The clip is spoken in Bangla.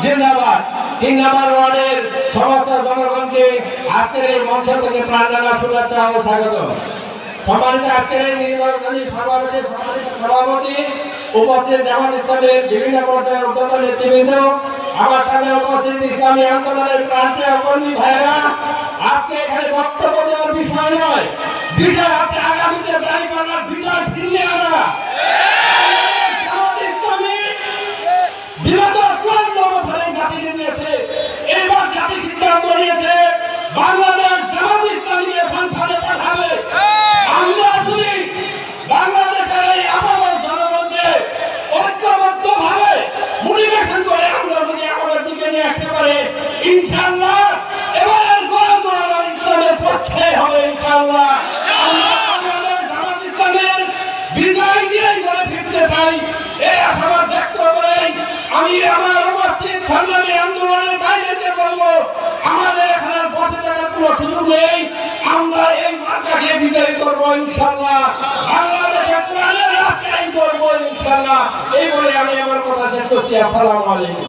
জিন্দাবাদ। 3 নম্বর ওয়ার্ডের সমস্ত জনগণকে আজকের এই মঞ্চ থেকে প্রাণ ঢাকা শুভেচ্ছা ও স্বাগত। সম্মানিত আজকের এই নির্বাচনী সমাবেশের সম্মানিত সভাপতি, উপস্থিত জামাত ইসলামের বিভিন্ন পর্যায়ের উদ্যোক্তা নেতৃবৃন্দ, আমার সামনে উপস্থিত ইসলামী আন্দোলনের প্রান্তীয় কর্মী ভাইরা, আজকে এখানে বক্তব্য দেওয়ার বিষয় নয়, বিষয় হচ্ছে আগামীতে দাঁড়িপাল্লার বিজয় ছিনিয়ে আনা। জামাত ইসলামী বিগত 54 বছরে জাতিকে দিয়েছে, এবার জাতি সিদ্ধান্ত নিয়েছে বাংলাদেশ জামাত ইসলামীকে সংসদে পাঠাবে। আমরা যদি বাংলাদেশের এই আপামর জনগণকে ঐক্যবদ্ধভাবে মোটিভেশন করে আমরা যদি আমাদের দিকে নিয়ে আসতে পারি, ইনশাআল্লাহ এবারের গণতন্ত্র ইসলামের পক্ষে হবে। ইনশাআল্লাহ আমাদের জামাত ইসলামের বিজয় নিয়েই করে ফিরতে চাই, এই আশাবাদ ব্যক্ত করে আমি আমার উপস্থিত সংগ্রামী আন্দোলনের বাইরে বলবো, আমাদের এখানে বসে থাকার কোনো সুযোগ নেই। আমরা এই মার্কাকে বিজয়ী করবো ইনশাআল্লাহ, বাংলাদেশে কোরআনের রাজ কায়েম করবো ইনশাআল্লাহ। এই বলে আমি আমার কথা শেষ করছি। আসসালামু আলাইকুম।